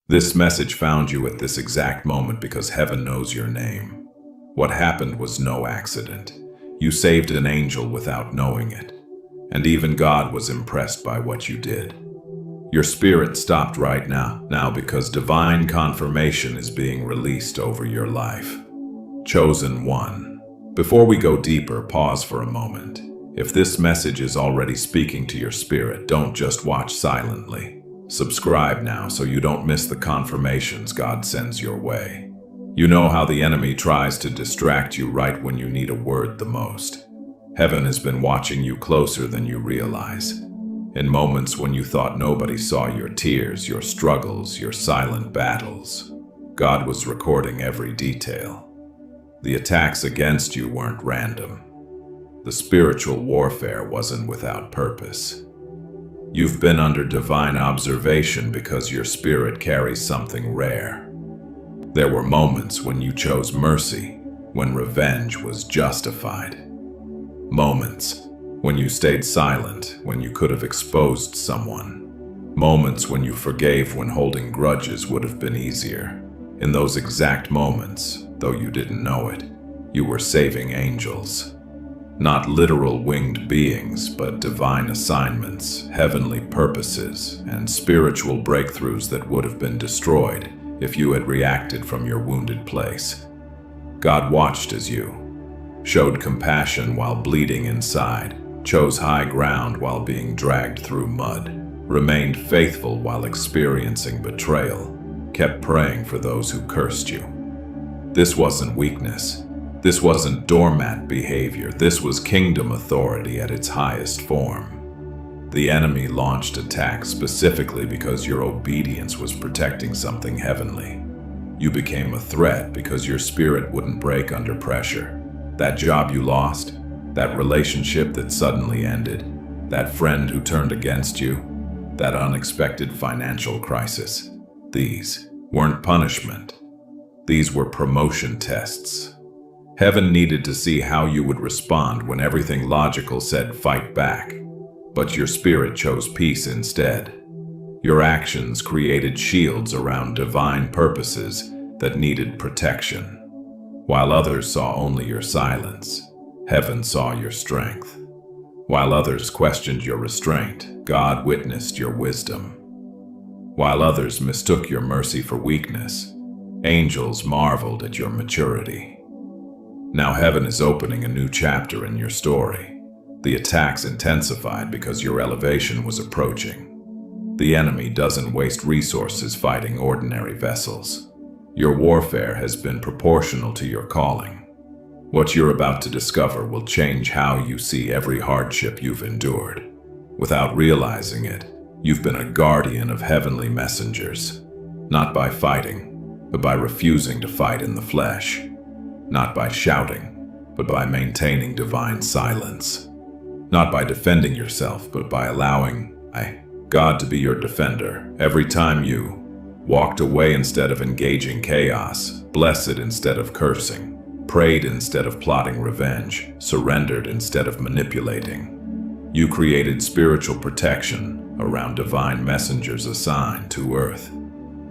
This message found you at this exact moment because heaven knows your name. What happened was no accident. You saved an angel without knowing it. And even God was impressed by what you did. Your spirit stopped right now because divine confirmation is being released over your life. Chosen one. Before we go deeper, pause for a moment. If this message is already speaking to your spirit, don't just watch silently. Subscribe now so you don't miss the confirmations God sends your way. You know how the enemy tries to distract you right when you need a word the most. Heaven has been watching you closer than you realize. In moments when you thought nobody saw your tears, your struggles, your silent battles, God was recording every detail. The attacks against you weren't random. The spiritual warfare wasn't without purpose. You've been under divine observation because your spirit carries something rare. There were moments when you chose mercy, when revenge was justified. Moments when you stayed silent, when you could have exposed someone. Moments when you forgave when holding grudges would have been easier. In those exact moments, though you didn't know it, you were saving angels. Not literal winged beings, but divine assignments, heavenly purposes, and spiritual breakthroughs that would have been destroyed if you had reacted from your wounded place. God watched as you showed compassion while bleeding inside, chose high ground while being dragged through mud, remained faithful while experiencing betrayal, kept praying for those who cursed you. This wasn't weakness. This wasn't doormat behavior. This was kingdom authority at its highest form. The enemy launched attacks specifically because your obedience was protecting something heavenly. You became a threat because your spirit wouldn't break under pressure. That job you lost, that relationship that suddenly ended, that friend who turned against you, that unexpected financial crisis. These weren't punishment. These were promotion tests. Heaven needed to see how you would respond when everything logical said fight back. But your spirit chose peace instead. Your actions created shields around divine purposes that needed protection. While others saw only your silence, heaven saw your strength. While others questioned your restraint, God witnessed your wisdom. While others mistook your mercy for weakness, angels marveled at your maturity. Now heaven is opening a new chapter in your story. The attacks intensified because your elevation was approaching. The enemy doesn't waste resources fighting ordinary vessels. Your warfare has been proportional to your calling. What you're about to discover will change how you see every hardship you've endured. Without realizing it, you've been a guardian of heavenly messengers, not by fighting, but by refusing to fight in the flesh. Not by shouting, but by maintaining divine silence. Not by defending yourself, but by allowing God to be your defender. Every time you walked away instead of engaging chaos, blessed instead of cursing, prayed instead of plotting revenge, surrendered instead of manipulating, you created spiritual protection around divine messengers assigned to earth.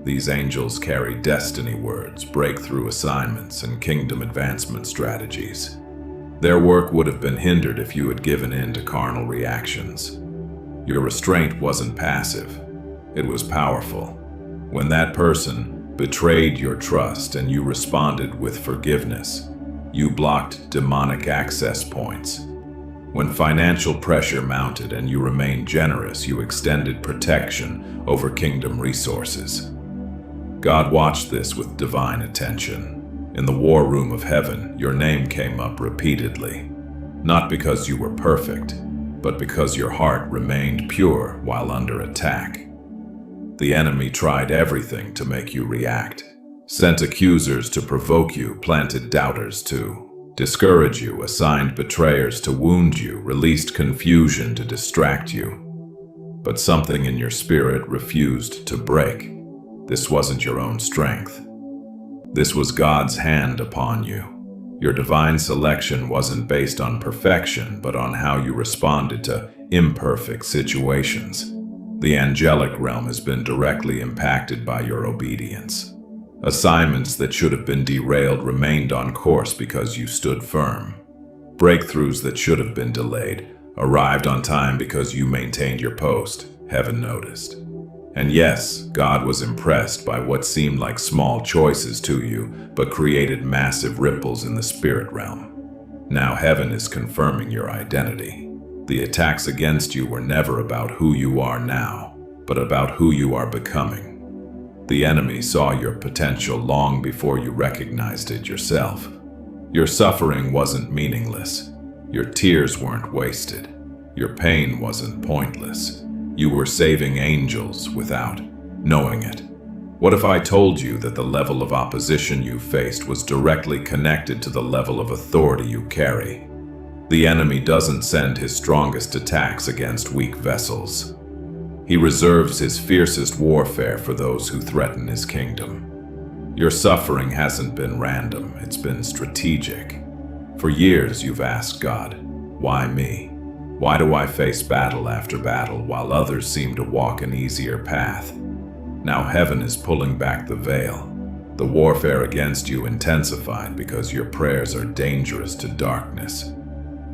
These angels carry destiny words, breakthrough assignments, and kingdom advancement strategies. Their work would have been hindered if you had given in to carnal reactions. Your restraint wasn't passive, it was powerful. When that person betrayed your trust and you responded with forgiveness, you blocked demonic access points. When financial pressure mounted and you remained generous, you extended protection over kingdom resources. God watched this with divine attention. In the war room of heaven, your name came up repeatedly. Not because you were perfect, but because your heart remained pure while under attack. The enemy tried everything to make you react. Sent accusers to provoke you, planted doubters to discourage you, assigned betrayers to wound you, released confusion to distract you. But something in your spirit refused to break. This wasn't your own strength. This was God's hand upon you. Your divine selection wasn't based on perfection, but on how you responded to imperfect situations. The angelic realm has been directly impacted by your obedience. Assignments that should have been derailed remained on course because you stood firm. Breakthroughs that should have been delayed arrived on time because you maintained your post, heaven noticed. And yes, God was impressed by what seemed like small choices to you, but created massive ripples in the spirit realm. Now heaven is confirming your identity. The attacks against you were never about who you are now, but about who you are becoming. The enemy saw your potential long before you recognized it yourself. Your suffering wasn't meaningless. Your tears weren't wasted. Your pain wasn't pointless. You were saving angels without knowing it. What if I told you that the level of opposition you faced was directly connected to the level of authority you carry? The enemy doesn't send his strongest attacks against weak vessels. He reserves his fiercest warfare for those who threaten his kingdom. Your suffering hasn't been random, it's been strategic. For years you've asked God, why me? Why do I face battle after battle while others seem to walk an easier path? Now heaven is pulling back the veil. The warfare against you intensified because your prayers are dangerous to darkness.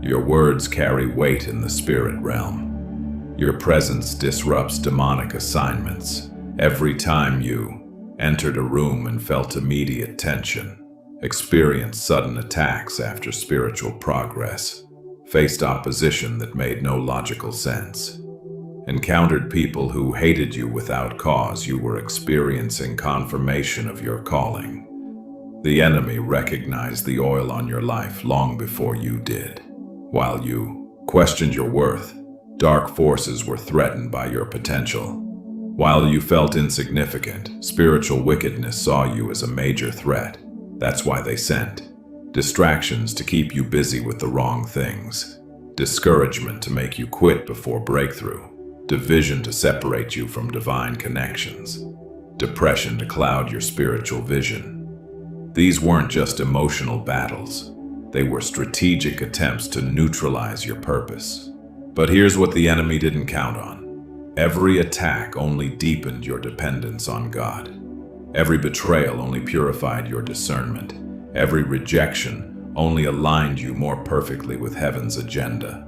Your words carry weight in the spirit realm. Your presence disrupts demonic assignments. Every time you entered a room and felt immediate tension, experienced sudden attacks after spiritual progress, faced opposition that made no logical sense, encountered people who hated you without cause, you were experiencing confirmation of your calling. The enemy recognized the oil on your life long before you did. While you questioned your worth, dark forces were threatened by your potential. While you felt insignificant, spiritual wickedness saw you as a major threat. That's why they sent distractions to keep you busy with the wrong things, discouragement to make you quit before breakthrough, division to separate you from divine connections, depression to cloud your spiritual vision. These weren't just emotional battles. They were strategic attempts to neutralize your purpose. But here's what the enemy didn't count on. Every attack only deepened your dependence on God. Every betrayal only purified your discernment. Every rejection only aligned you more perfectly with heaven's agenda.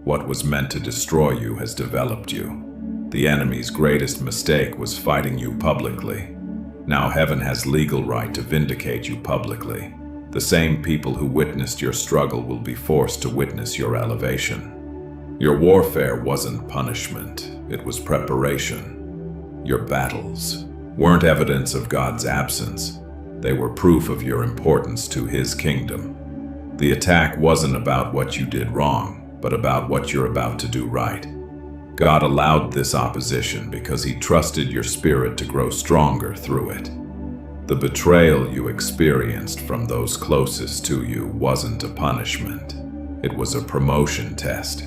What was meant to destroy you has developed you. The enemy's greatest mistake was fighting you publicly. Now heaven has legal right to vindicate you publicly. The same people who witnessed your struggle will be forced to witness your elevation. Your warfare wasn't punishment, it was preparation. Your battles weren't evidence of God's absence, they were proof of your importance to His kingdom. The attack wasn't about what you did wrong, but about what you're about to do right. God allowed this opposition because He trusted your spirit to grow stronger through it. The betrayal you experienced from those closest to you wasn't a punishment. It was a promotion test.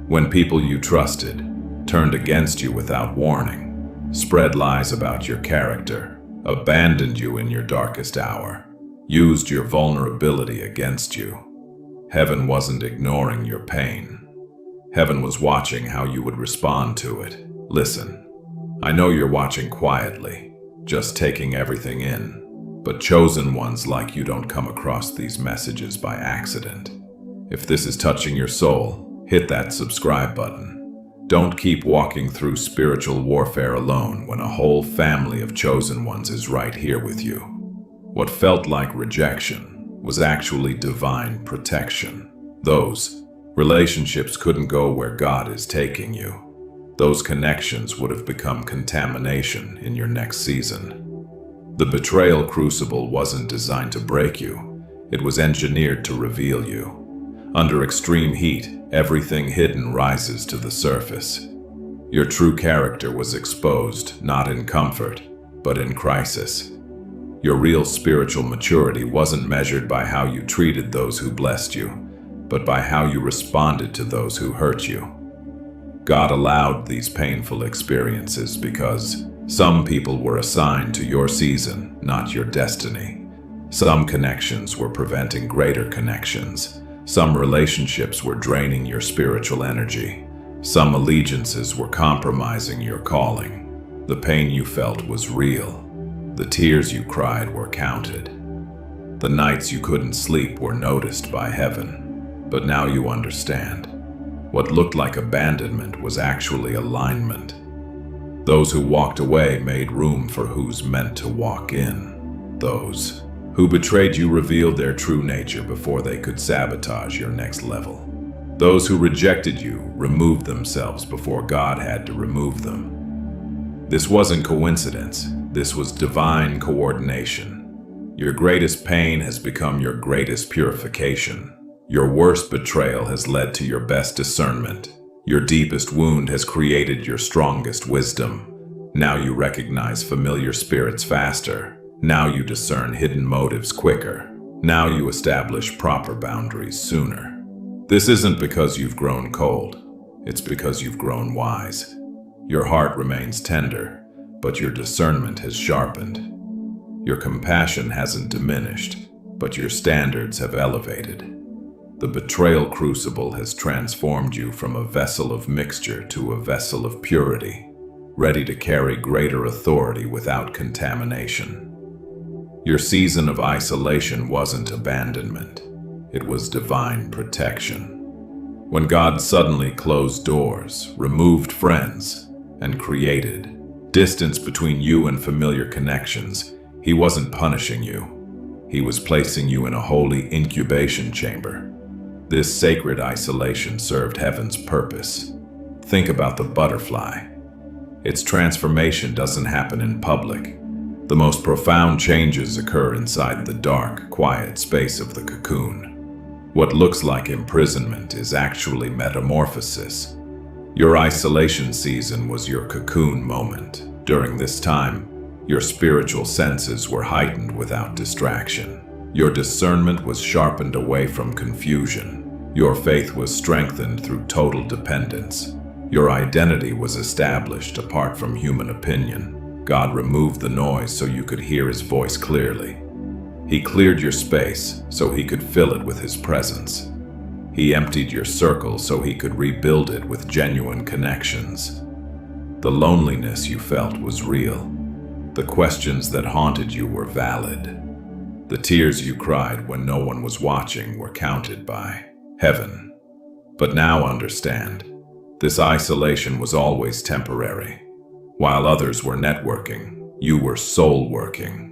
When people you trusted turned against you without warning, spread lies about your character, abandoned you in your darkest hour, used your vulnerability against you, heaven wasn't ignoring your pain. Heaven was watching how you would respond to it. Listen, I know you're watching quietly, just taking everything in, but chosen ones like you don't come across these messages by accident. If this is touching your soul, hit that subscribe button. Don't keep walking through spiritual warfare alone when a whole family of chosen ones is right here with you. What felt like rejection was actually divine protection. Those relationships couldn't go where God is taking you. Those connections would have become contamination in your next season. The betrayal crucible wasn't designed to break you. It was engineered to reveal you. Under extreme heat, everything hidden rises to the surface. Your true character was exposed, not in comfort, but in crisis. Your real spiritual maturity wasn't measured by how you treated those who blessed you, but by how you responded to those who hurt you. God allowed these painful experiences because some people were assigned to your season, not your destiny. Some connections were preventing greater connections. Some relationships were draining your spiritual energy. Some allegiances were compromising your calling. The pain you felt was real. The tears you cried were counted. The nights you couldn't sleep were noticed by heaven. But now you understand. What looked like abandonment was actually alignment. Those who walked away made room for who's meant to walk in. Those who betrayed you revealed their true nature before they could sabotage your next level. Those who rejected you removed themselves before God had to remove them. This wasn't coincidence. This was divine coordination. Your greatest pain has become your greatest purification. Your worst betrayal has led to your best discernment. Your deepest wound has created your strongest wisdom. Now you recognize familiar spirits faster. Now you discern hidden motives quicker. Now you establish proper boundaries sooner. This isn't because you've grown cold. It's because you've grown wise. Your heart remains tender, but your discernment has sharpened. Your compassion hasn't diminished, but your standards have elevated. The betrayal crucible has transformed you from a vessel of mixture to a vessel of purity, ready to carry greater authority without contamination. Your season of isolation wasn't abandonment. It was divine protection. When God suddenly closed doors, removed friends, and created distance between you and familiar connections, He wasn't punishing you. He was placing you in a holy incubation chamber. This sacred isolation served heaven's purpose. Think about the butterfly. Its transformation doesn't happen in public. The most profound changes occur inside the dark, quiet space of the cocoon. What looks like imprisonment is actually metamorphosis. Your isolation season was your cocoon moment. During this time, your spiritual senses were heightened without distraction. Your discernment was sharpened away from confusion. Your faith was strengthened through total dependence. Your identity was established apart from human opinion. God removed the noise so you could hear His voice clearly. He cleared your space so He could fill it with His presence. He emptied your circle so He could rebuild it with genuine connections. The loneliness you felt was real. The questions that haunted you were valid. The tears you cried when no one was watching were counted by heaven. But now understand, this isolation was always temporary. While others were networking, you were soul working.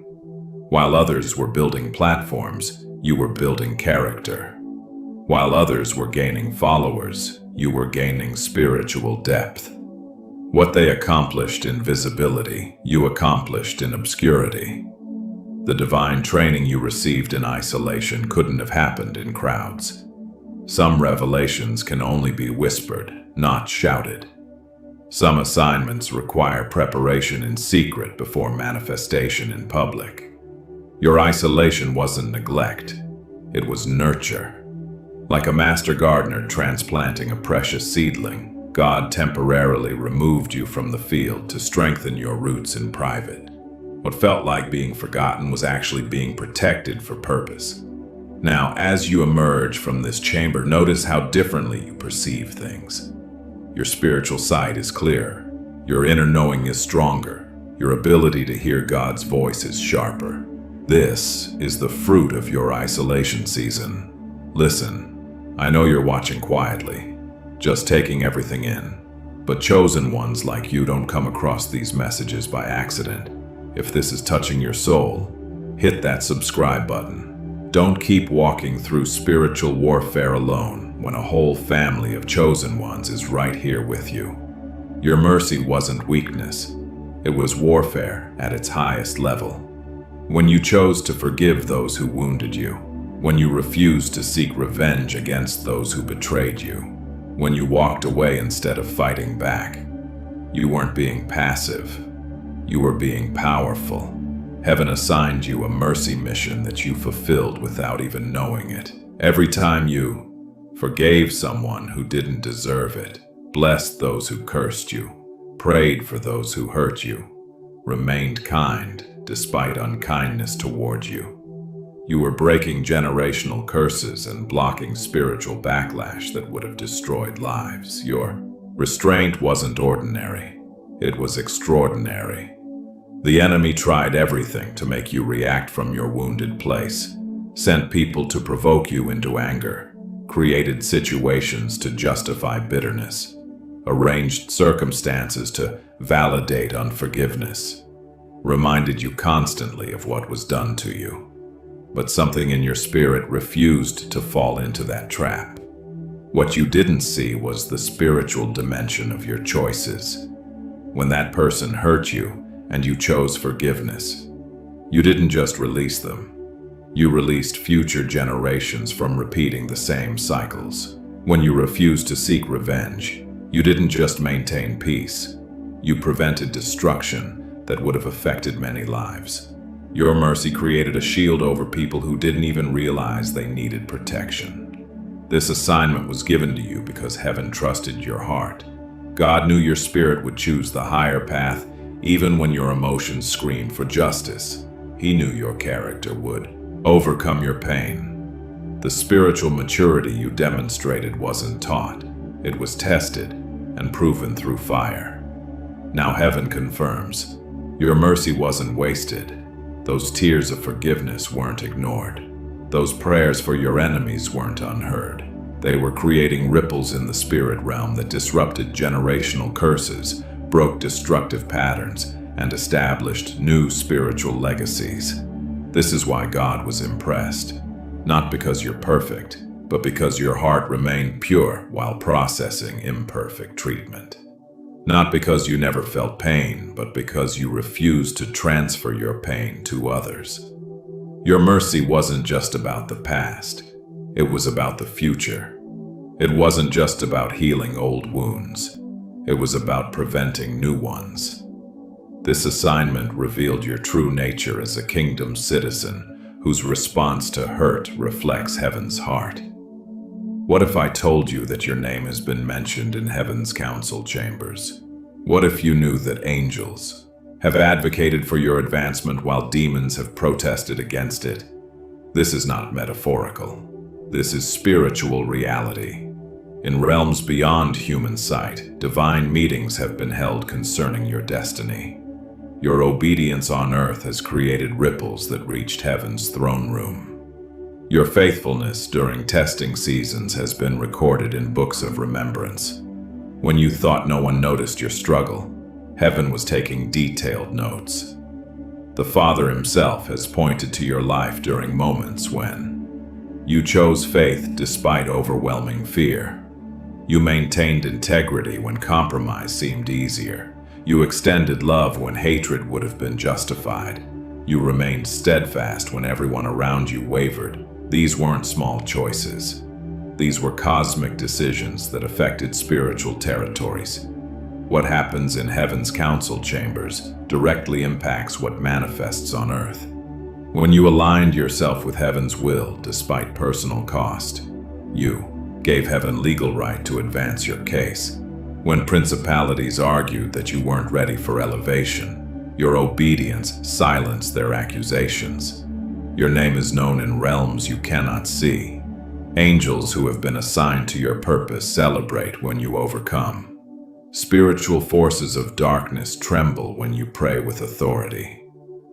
While others were building platforms, you were building character. While others were gaining followers, you were gaining spiritual depth. What they accomplished in visibility, you accomplished in obscurity. The divine training you received in isolation couldn't have happened in crowds. Some revelations can only be whispered, not shouted. Some assignments require preparation in secret before manifestation in public. Your isolation wasn't neglect, it was nurture. Like a master gardener transplanting a precious seedling, God temporarily removed you from the field to strengthen your roots in private. What felt like being forgotten was actually being protected for purpose. Now, as you emerge from this chamber, notice how differently you perceive things. Your spiritual sight is clearer. Your inner knowing is stronger. Your ability to hear God's voice is sharper. This is the fruit of your isolation season. Listen, I know you're watching quietly, just taking everything in. But chosen ones like you don't come across these messages by accident. If this is touching your soul, hit that subscribe button. Don't keep walking through spiritual warfare alone when a whole family of chosen ones is right here with you. Your mercy wasn't weakness. It was warfare at its highest level. When you chose to forgive those who wounded you, when you refused to seek revenge against those who betrayed you, when you walked away instead of fighting back, you weren't being passive. You were being powerful. Heaven assigned you a mercy mission that you fulfilled without even knowing it. Every time you forgave someone who didn't deserve it, blessed those who cursed you, prayed for those who hurt you, remained kind despite unkindness toward you. You were breaking generational curses and blocking spiritual backlash that would have destroyed lives. Your Restraint wasn't ordinary. It was extraordinary. The enemy tried everything to make you react from your wounded place, sent people to provoke you into anger, created situations to justify bitterness, arranged circumstances to validate unforgiveness, reminded you constantly of what was done to you. But something in your spirit refused to fall into that trap. What you didn't see was the spiritual dimension of your choices. When that person hurt you and you chose forgiveness, you didn't just release them. You released future generations from repeating the same cycles. When you refused to seek revenge, you didn't just maintain peace. You prevented destruction that would have affected many lives. Your mercy created a shield over people who didn't even realize they needed protection. This assignment was given to you because heaven trusted your heart. God knew your spirit would choose the higher path even when your emotions screamed for justice. He knew your character would overcome your pain. The spiritual maturity you demonstrated wasn't taught. It was tested and proven through fire. Now heaven confirms, your mercy wasn't wasted. Those tears of forgiveness weren't ignored. Those prayers for your enemies weren't unheard. They were creating ripples in the spirit realm that disrupted generational curses, broke destructive patterns, and established new spiritual legacies. This is why God was impressed. Not because you're perfect, but because your heart remained pure while processing imperfect treatment. Not because you never felt pain, but because you refused to transfer your pain to others. Your mercy wasn't just about the past. It was about the future. It wasn't just about healing old wounds. It was about preventing new ones. This assignment revealed your true nature as a kingdom citizen whose response to hurt reflects heaven's heart. What if I told you that your name has been mentioned in heaven's council chambers? What if you knew that angels have advocated for your advancement while demons have protested against it? This is not metaphorical. This is spiritual reality. In realms beyond human sight, divine meetings have been held concerning your destiny. Your obedience on earth has created ripples that reached heaven's throne room. Your faithfulness during testing seasons has been recorded in books of remembrance. When you thought no one noticed your struggle, heaven was taking detailed notes. The Father himself has pointed to your life during moments when you chose faith despite overwhelming fear. You maintained integrity when compromise seemed easier. You extended love when hatred would have been justified. You remained steadfast when everyone around you wavered. These weren't small choices. These were cosmic decisions that affected spiritual territories. What happens in heaven's council chambers directly impacts what manifests on earth. When you aligned yourself with heaven's will despite personal cost, you gave heaven legal right to advance your case. When principalities argued that you weren't ready for elevation, your obedience silenced their accusations. Your name is known in realms you cannot see. Angels who have been assigned to your purpose celebrate when you overcome. Spiritual forces of darkness tremble when you pray with authority.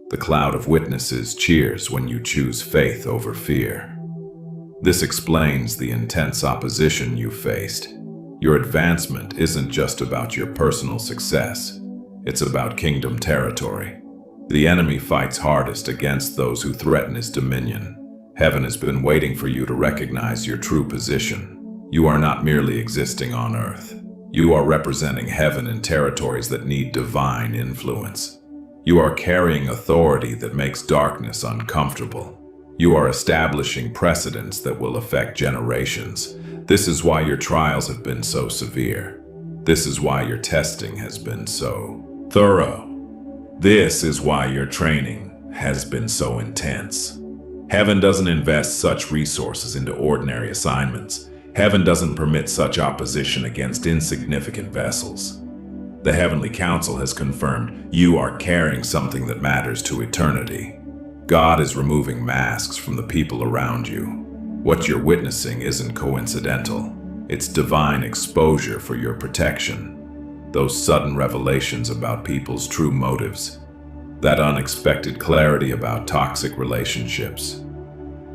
The cloud of witnesses cheers when you choose faith over fear. This explains the intense opposition you faced. Your advancement isn't just about your personal success. It's about kingdom territory. The enemy fights hardest against those who threaten his dominion. Heaven has been waiting for you to recognize your true position. You are not merely existing on earth. You are representing heaven in territories that need divine influence. You are carrying authority that makes darkness uncomfortable. You are establishing precedents that will affect generations. This is why your trials have been so severe. This is why your testing has been so thorough. This is why your training has been so intense. Heaven doesn't invest such resources into ordinary assignments. Heaven doesn't permit such opposition against insignificant vessels. The Heavenly Council has confirmed you are carrying something that matters to eternity. God is removing masks from the people around you. What you're witnessing isn't coincidental. It's divine exposure for your protection. Those sudden revelations about people's true motives. That unexpected clarity about toxic relationships.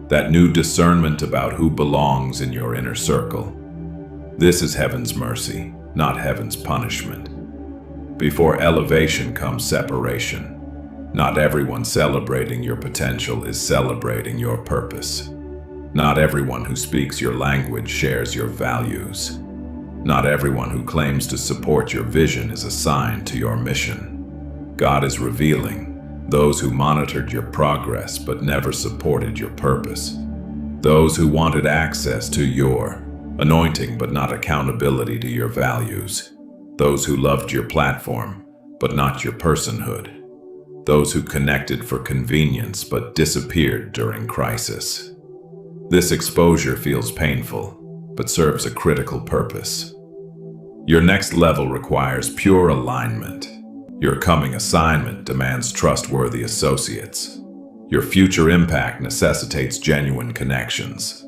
That new discernment about who belongs in your inner circle. This is heaven's mercy, not heaven's punishment. Before elevation comes separation. Not everyone celebrating your potential is celebrating your purpose. Not everyone who speaks your language shares your values. Not everyone who claims to support your vision is assigned to your mission. God is revealing those who monitored your progress but never supported your purpose. Those who wanted access to your anointing but not accountability to your values. Those who loved your platform but not your personhood. Those who connected for convenience but disappeared during crisis. This exposure feels painful, but serves a critical purpose. Your next level requires pure alignment. Your coming assignment demands trustworthy associates. Your future impact necessitates genuine connections.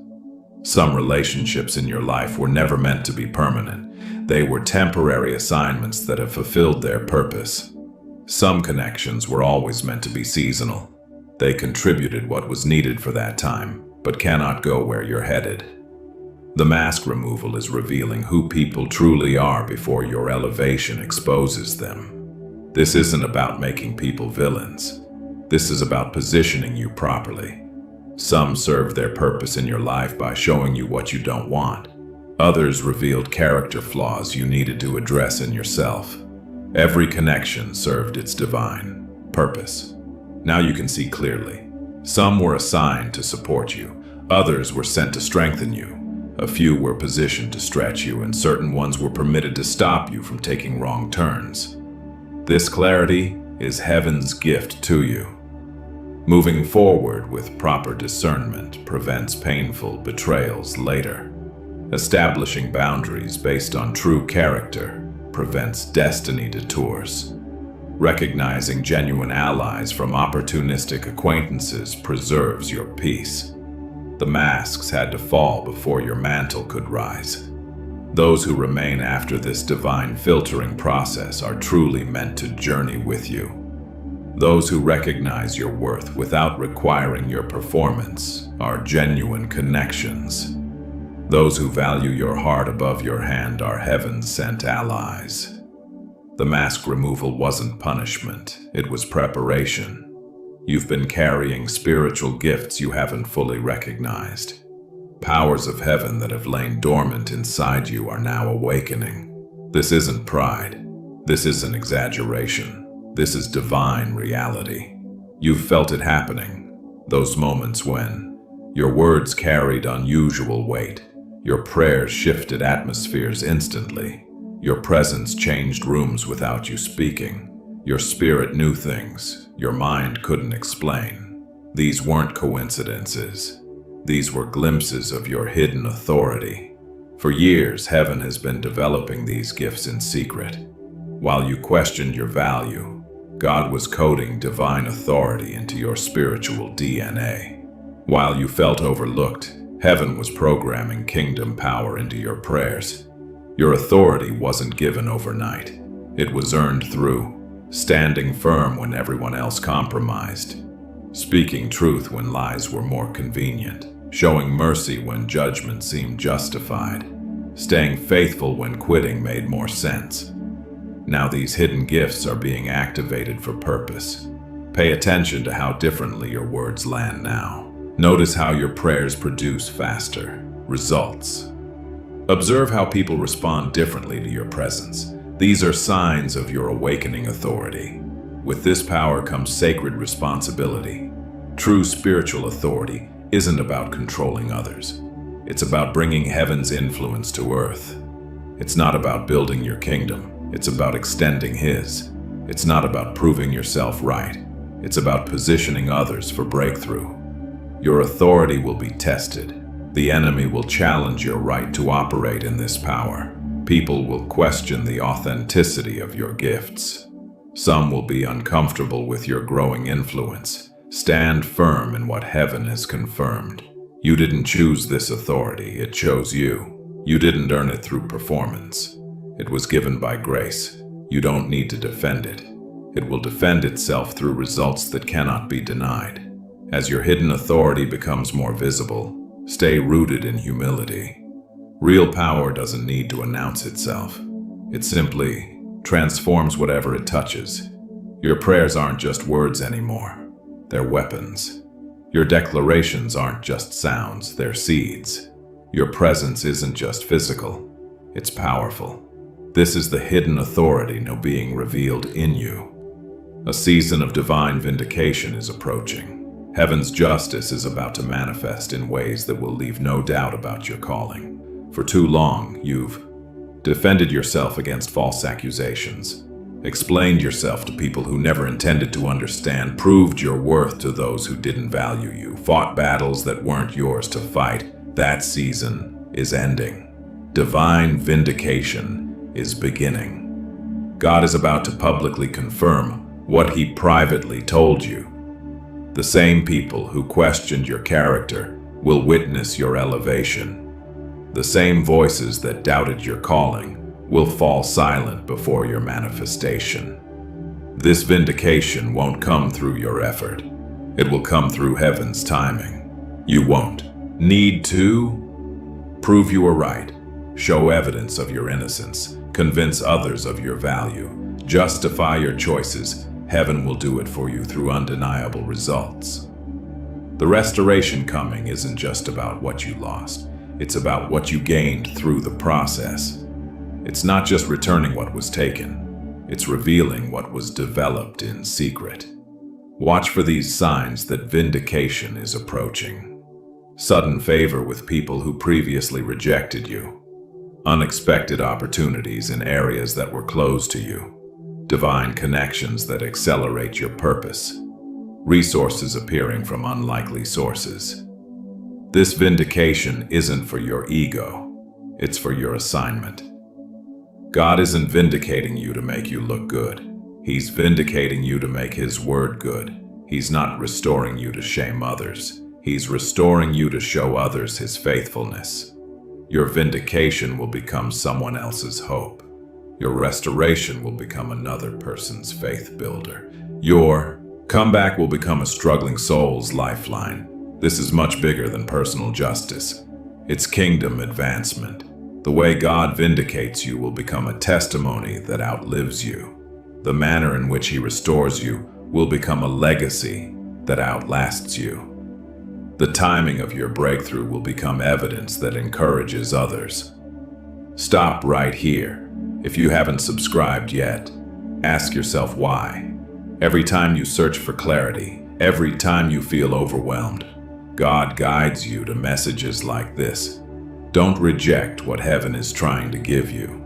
Some relationships in your life were never meant to be permanent. They were temporary assignments that have fulfilled their purpose. Some connections were always meant to be seasonal. They contributed what was needed for that time, but cannot go where you're headed. The mask removal is revealing who people truly are before your elevation exposes them. This isn't about making people villains. This is about positioning you properly. Some served their purpose in your life by showing you what you don't want. Others revealed character flaws you needed to address in yourself. Every connection served its divine purpose. Now you can see clearly. Some were assigned to support you. Others were sent to strengthen you. A few were positioned to stretch you, and certain ones were permitted to stop you from taking wrong turns. This clarity is heaven's gift to you. Moving forward with proper discernment prevents painful betrayals later. Establishing boundaries based on true character prevents destiny detours. Recognizing genuine allies from opportunistic acquaintances preserves your peace. The masks had to fall before your mantle could rise. Those who remain after this divine filtering process are truly meant to journey with you. Those who recognize your worth without requiring your performance are genuine connections. Those who value your heart above your hand are heaven-sent allies. The mask removal wasn't punishment, it was preparation. You've been carrying spiritual gifts you haven't fully recognized. Powers of heaven that have lain dormant inside you are now awakening. This isn't pride. This isn't exaggeration. This is divine reality. You've felt it happening. Those moments when your words carried unusual weight. Your prayers shifted atmospheres instantly. Your presence changed rooms without you speaking. Your spirit knew things your mind couldn't explain. These weren't coincidences. These were glimpses of your hidden authority. For years, heaven has been developing these gifts in secret. While you questioned your value, God was coding divine authority into your spiritual DNA. While you felt overlooked, heaven was programming kingdom power into your prayers. Your authority wasn't given overnight. It was earned through standing firm when everyone else compromised, speaking truth when lies were more convenient, showing mercy when judgment seemed justified, staying faithful when quitting made more sense. Now these hidden gifts are being activated for purpose. Pay attention to how differently your words land now. Notice how your prayers produce faster results. Observe how people respond differently to your presence. These are signs of your awakening authority. With this power comes sacred responsibility. True spiritual authority isn't about controlling others. It's about bringing heaven's influence to earth. It's not about building your kingdom. It's about extending His. It's not about proving yourself right. It's about positioning others for breakthrough. Your authority will be tested. The enemy will challenge your right to operate in this power. People will question the authenticity of your gifts. Some will be uncomfortable with your growing influence. Stand firm in what heaven has confirmed. You didn't choose this authority, it chose you. You didn't earn it through performance. It was given by grace. You don't need to defend it. It will defend itself through results that cannot be denied. As your hidden authority becomes more visible, stay rooted in humility. Real power doesn't need to announce itself. It simply transforms whatever it touches. Your prayers aren't just words anymore. They're weapons. Your declarations aren't just sounds, they're seeds. Your presence isn't just physical, it's powerful. This is the hidden authority now being revealed in you. A season of divine vindication is approaching. Heaven's justice is about to manifest in ways that will leave no doubt about your calling. For too long, you've defended yourself against false accusations, explained yourself to people who never intended to understand, proved your worth to those who didn't value you, fought battles that weren't yours to fight. That season is ending. Divine vindication is beginning. God is about to publicly confirm what He privately told you. The same people who questioned your character will witness your elevation. The same voices that doubted your calling will fall silent before your manifestation. This vindication won't come through your effort. It will come through heaven's timing. You won't need to prove you were right, show evidence of your innocence, convince others of your value, justify your choices. Heaven will do it for you through undeniable results. The restoration coming isn't just about what you lost. It's about what you gained through the process. It's not just returning what was taken. It's revealing what was developed in secret. Watch for these signs that vindication is approaching. Sudden favor with people who previously rejected you. Unexpected opportunities in areas that were closed to you. Divine connections that accelerate your purpose. Resources appearing from unlikely sources. This vindication isn't for your ego. It's for your assignment. God isn't vindicating you to make you look good. He's vindicating you to make His word good. He's not restoring you to shame others. He's restoring you to show others His faithfulness. Your vindication will become someone else's hope. Your restoration will become another person's faith builder. Your comeback will become a struggling soul's lifeline. This is much bigger than personal justice. It's kingdom advancement. The way God vindicates you will become a testimony that outlives you. The manner in which He restores you will become a legacy that outlasts you. The timing of your breakthrough will become evidence that encourages others. Stop right here. If you haven't subscribed yet, ask yourself why. Every time you search for clarity, every time you feel overwhelmed, God guides you to messages like this. Don't reject what heaven is trying to give you.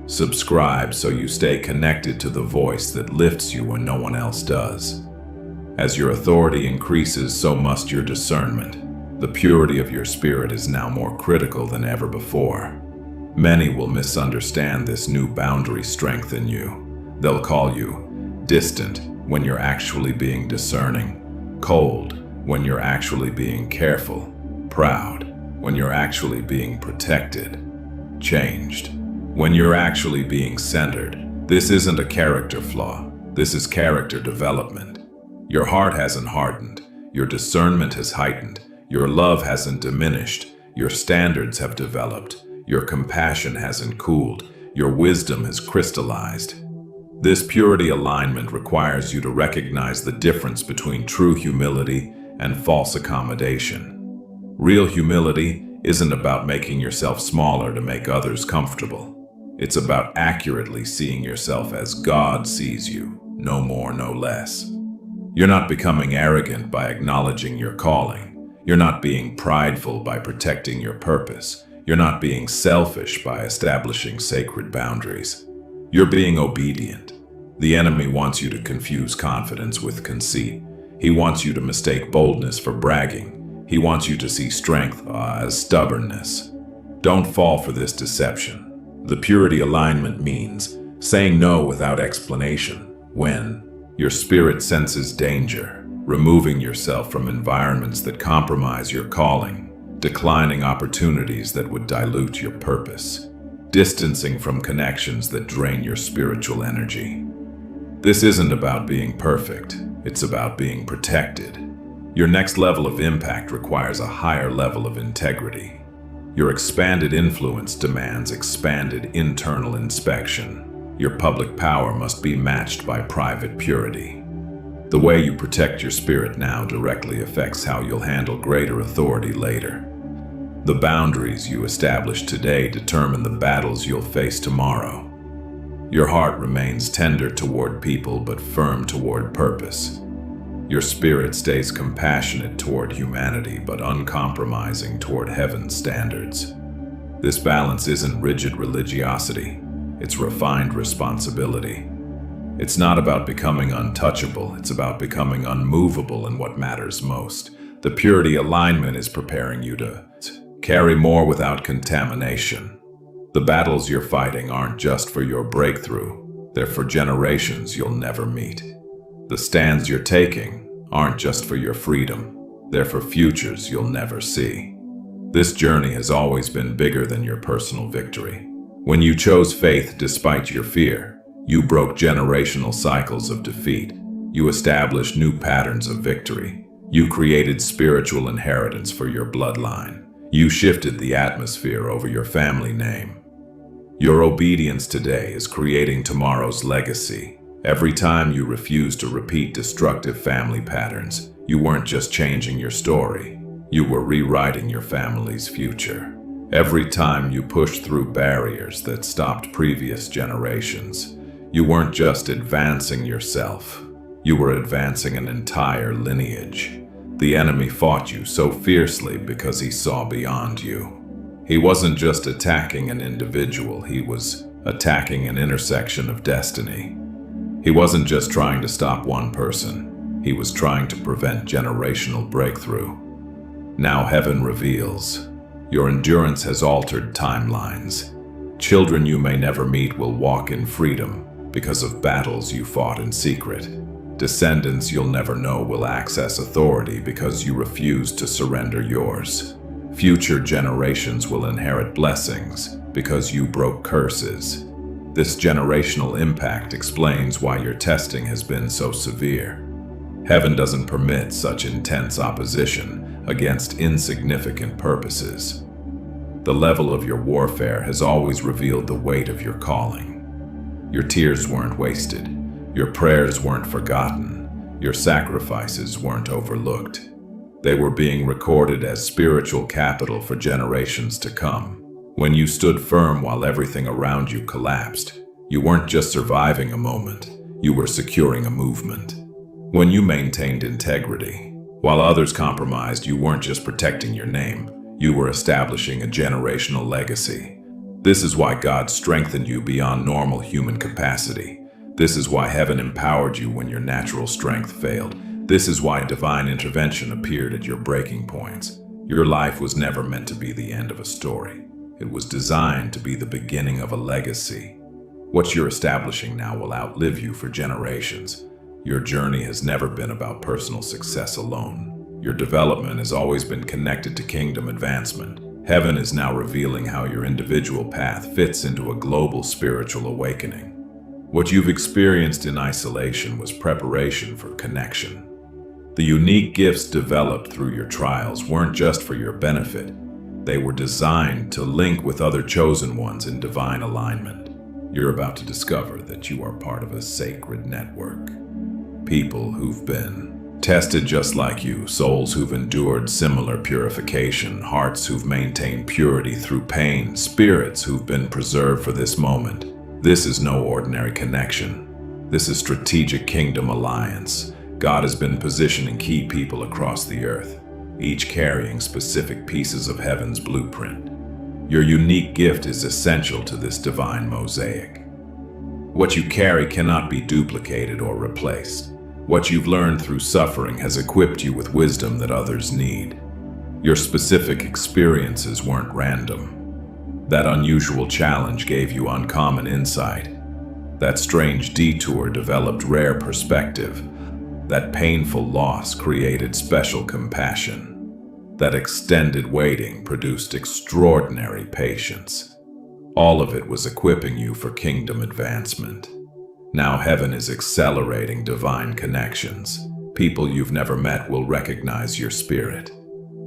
Subscribe so you stay connected to the voice that lifts you when no one else does. As your authority increases, so must your discernment. The purity of your spirit is now more critical than ever before. Many will misunderstand this new boundary strengthen you. They'll call you distant when you're actually being discerning, cold when you're actually being careful, proud when you're actually being protected, changed when you're actually being centered. This isn't a character flaw. This is character development. Your heart hasn't hardened. Your discernment has heightened. Your love hasn't diminished. Your standards have developed. Your compassion hasn't cooled. Your wisdom has crystallized. This purity alignment requires you to recognize the difference between true humility and false accommodation. Real humility isn't about making yourself smaller to make others comfortable. It's about accurately seeing yourself as God sees you, no more, no less. You're not becoming arrogant by acknowledging your calling. You're not being prideful by protecting your purpose. You're not being selfish by establishing sacred boundaries. You're being obedient. The enemy wants you to confuse confidence with conceit. He wants you to mistake boldness for bragging. He wants you to see strength as stubbornness. Don't fall for this deception. The purity alignment means saying no without explanation when your spirit senses danger, removing yourself from environments that compromise your calling, declining opportunities that would dilute your purpose, distancing from connections that drain your spiritual energy. This isn't about being perfect, it's about being protected. Your next level of impact requires a higher level of integrity. Your expanded influence demands expanded internal inspection. Your public power must be matched by private purity. The way you protect your spirit now directly affects how you'll handle greater authority later. The boundaries you establish today determine the battles you'll face tomorrow. Your heart remains tender toward people but firm toward purpose. Your spirit stays compassionate toward humanity but uncompromising toward heaven's standards. This balance isn't rigid religiosity, it's refined responsibility. It's not about becoming untouchable, it's about becoming unmovable in what matters most. The purity alignment is preparing you to carry more without contamination. The battles you're fighting aren't just for your breakthrough, they're for generations you'll never meet. The stands you're taking aren't just for your freedom, they're for futures you'll never see. This journey has always been bigger than your personal victory. When you chose faith despite your fear, you broke generational cycles of defeat. You established new patterns of victory. You created spiritual inheritance for your bloodline. You shifted the atmosphere over your family name. Your obedience today is creating tomorrow's legacy. Every time you refuse to repeat destructive family patterns, you weren't just changing your story, you were rewriting your family's future. Every time you pushed through barriers that stopped previous generations, you weren't just advancing yourself, you were advancing an entire lineage. The enemy fought you so fiercely because he saw beyond you. He wasn't just attacking an individual, he was attacking an intersection of destiny. He wasn't just trying to stop one person, he was trying to prevent generational breakthrough. Now heaven reveals, your endurance has altered timelines. Children you may never meet will walk in freedom because of battles you fought in secret. Descendants you'll never know will access authority because you refused to surrender yours. Future generations will inherit blessings because you broke curses. This generational impact explains why your testing has been so severe. Heaven doesn't permit such intense opposition against insignificant purposes. The level of your warfare has always revealed the weight of your calling. Your tears weren't wasted. Your prayers weren't forgotten. Your sacrifices weren't overlooked. They were being recorded as spiritual capital for generations to come. When you stood firm while everything around you collapsed, you weren't just surviving a moment, you were securing a movement. When you maintained integrity, while others compromised, you weren't just protecting your name, you were establishing a generational legacy. This is why God strengthened you beyond normal human capacity. This is why heaven empowered you when your natural strength failed. This is why divine intervention appeared at your breaking points. Your life was never meant to be the end of a story. It was designed to be the beginning of a legacy. What you're establishing now will outlive you for generations. Your journey has never been about personal success alone. Your development has always been connected to kingdom advancement. Heaven is now revealing how your individual path fits into a global spiritual awakening. What you've experienced in isolation was preparation for connection. The unique gifts developed through your trials weren't just for your benefit. They were designed to link with other chosen ones in divine alignment. You're about to discover that you are part of a sacred network. People who've been tested just like you, souls who've endured similar purification, hearts who've maintained purity through pain, spirits who've been preserved for this moment. This is no ordinary connection. This is strategic kingdom alliance. God has been positioning key people across the earth, each carrying specific pieces of heaven's blueprint. Your unique gift is essential to this divine mosaic. What you carry cannot be duplicated or replaced. What you've learned through suffering has equipped you with wisdom that others need. Your specific experiences weren't random. That unusual challenge gave you uncommon insight. That strange detour developed rare perspective. That painful loss created special compassion. That extended waiting produced extraordinary patience. All of it was equipping you for kingdom advancement. Now heaven is accelerating divine connections. People you've never met will recognize your spirit.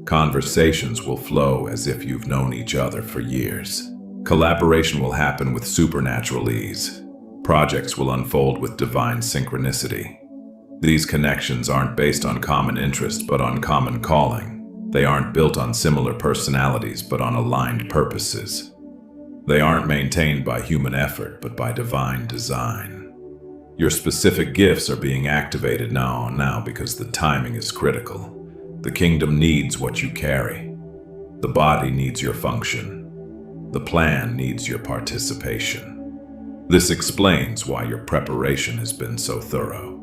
Conversations will flow as if you've known each other for years. Collaboration will happen with supernatural ease. Projects will unfold with divine synchronicity. These connections aren't based on common interest but on common calling. They aren't built on similar personalities but on aligned purposes. They aren't maintained by human effort but by divine design. Your specific gifts are being activated now because the timing is critical. The kingdom needs what you carry. The body needs your function. The plan needs your participation. This explains why your preparation has been so thorough.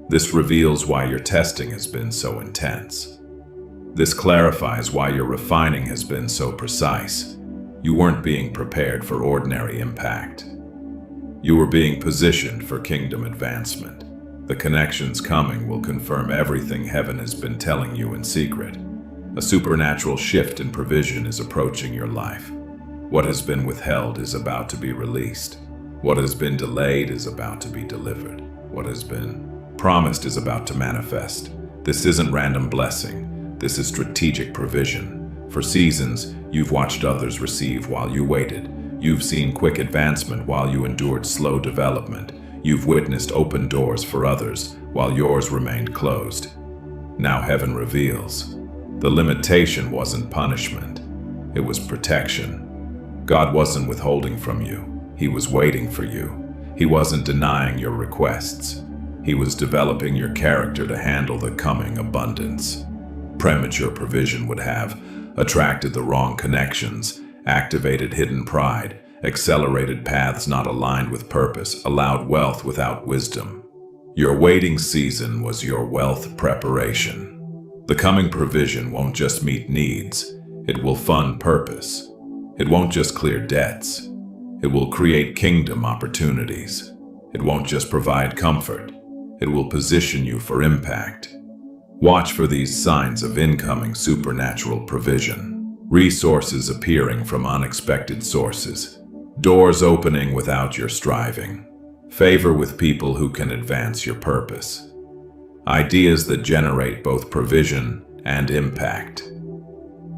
This reveals why your testing has been so intense. This clarifies why your refining has been so precise. You weren't being prepared for ordinary impact. You were being positioned for kingdom advancement. The connections coming will confirm everything heaven has been telling you in secret. A supernatural shift in provision is approaching your life. What has been withheld is about to be released. What has been delayed is about to be delivered. What has been promised is about to manifest. This isn't random blessing. This is strategic provision. For seasons, you've watched others receive while you waited. You've seen quick advancement while you endured slow development. You've witnessed open doors for others while yours remained closed. Now heaven reveals. The limitation wasn't punishment. It was protection. God wasn't withholding from you. He was waiting for you. He wasn't denying your requests. He was developing your character to handle the coming abundance. Premature provision would have attracted the wrong connections, activated hidden pride, accelerated paths not aligned with purpose, allowed wealth without wisdom. Your waiting season was your wealth preparation. The coming provision won't just meet needs, it will fund purpose. It won't just clear debts, it will create kingdom opportunities. It won't just provide comfort, it will position you for impact. Watch for these signs of incoming supernatural provision. Resources appearing from unexpected sources. Doors opening without your striving. Favor with people who can advance your purpose. Ideas that generate both provision and impact.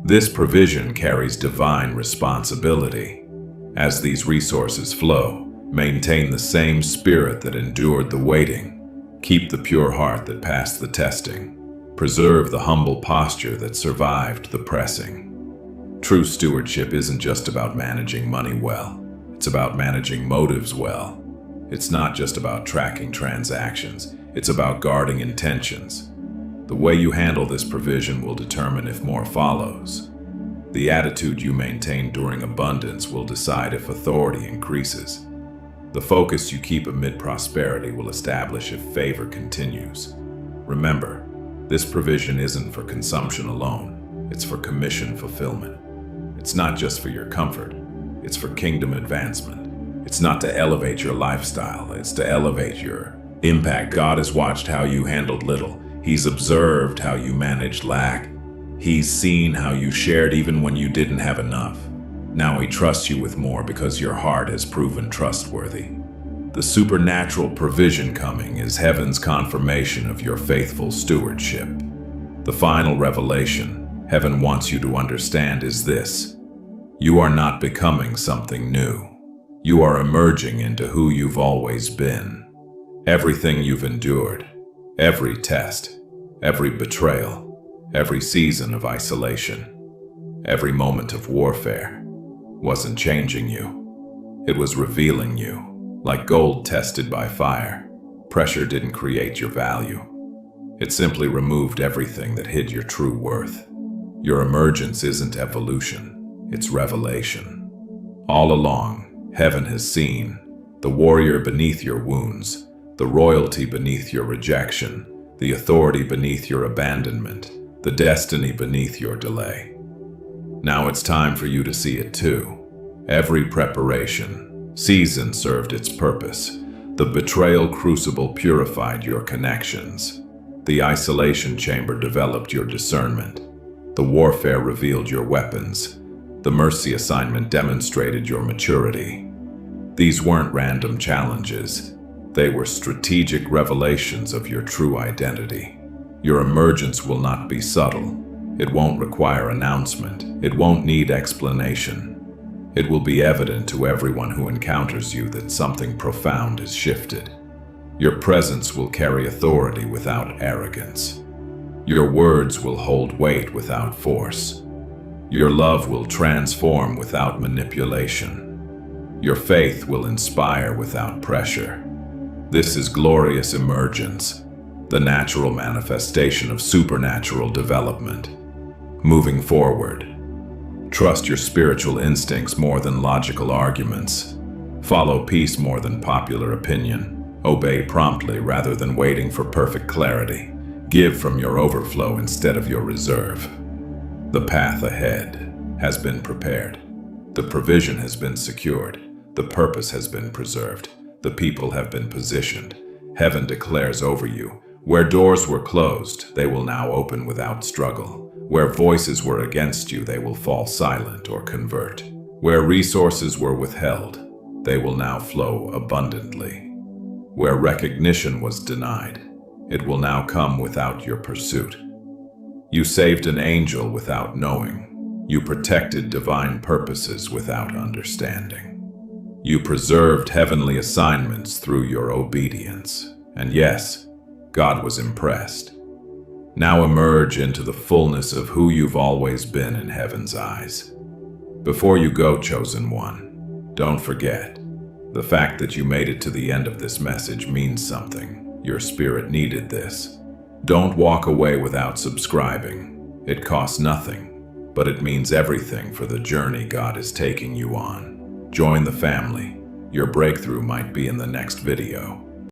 This provision carries divine responsibility. As these resources flow, maintain the same spirit that endured the waiting. Keep the pure heart that passed the testing. Preserve the humble posture that survived the pressing. True stewardship isn't just about managing money well. It's about managing motives well. It's not just about tracking transactions. It's about guarding intentions. The way you handle this provision will determine if more follows. The attitude you maintain during abundance will decide if authority increases. The focus you keep amid prosperity will establish if favor continues. Remember, this provision isn't for consumption alone. It's for commission fulfillment. It's not just for your comfort. It's for kingdom advancement. It's not to elevate your lifestyle. It's to elevate your impact. God has watched how you handled little. He's observed how you managed lack. He's seen how you shared even when you didn't have enough. Now he trusts you with more because your heart has proven trustworthy. The supernatural provision coming is heaven's confirmation of your faithful stewardship. The final revelation heaven wants you to understand is this: you are not becoming something new. You are emerging into who you've always been. Everything you've endured, every test, every betrayal, every season of isolation, every moment of warfare wasn't changing you. It was revealing you. Like gold tested by fire, pressure didn't create your value. It simply removed everything that hid your true worth. Your emergence isn't evolution, it's revelation. All along, heaven has seen the warrior beneath your wounds, the royalty beneath your rejection, the authority beneath your abandonment, the destiny beneath your delay. Now it's time for you to see it too. Every preparation, season served its purpose. The betrayal crucible purified your connections. The isolation chamber developed your discernment. The warfare revealed your weapons. The mercy assignment demonstrated your maturity. These weren't random challenges. They were strategic revelations of your true identity. Your emergence will not be subtle. It won't require announcement. It won't need explanation. It will be evident to everyone who encounters you that something profound has shifted. Your presence will carry authority without arrogance. Your words will hold weight without force. Your love will transform without manipulation. Your faith will inspire without pressure. This is glorious emergence, the natural manifestation of supernatural development. Moving forward, trust your spiritual instincts more than logical arguments. Follow peace more than popular opinion. Obey promptly rather than waiting for perfect clarity. Give from your overflow instead of your reserve. The path ahead has been prepared. The provision has been secured. The purpose has been preserved. The people have been positioned. Heaven declares over you, where doors were closed, they will now open without struggle. Where voices were against you, they will fall silent or convert. Where resources were withheld, they will now flow abundantly. Where recognition was denied, it will now come without your pursuit. You saved an angel without knowing. You protected divine purposes without understanding. You preserved heavenly assignments through your obedience. And yes, God was impressed. Now emerge into the fullness of who you've always been in heaven's eyes. Before you go, chosen one, don't forget, the fact that you made it to the end of this message means something. Your spirit needed this. Don't walk away without subscribing. It costs nothing, but it means everything for the journey God is taking you on. Join the family. Your breakthrough might be in the next video.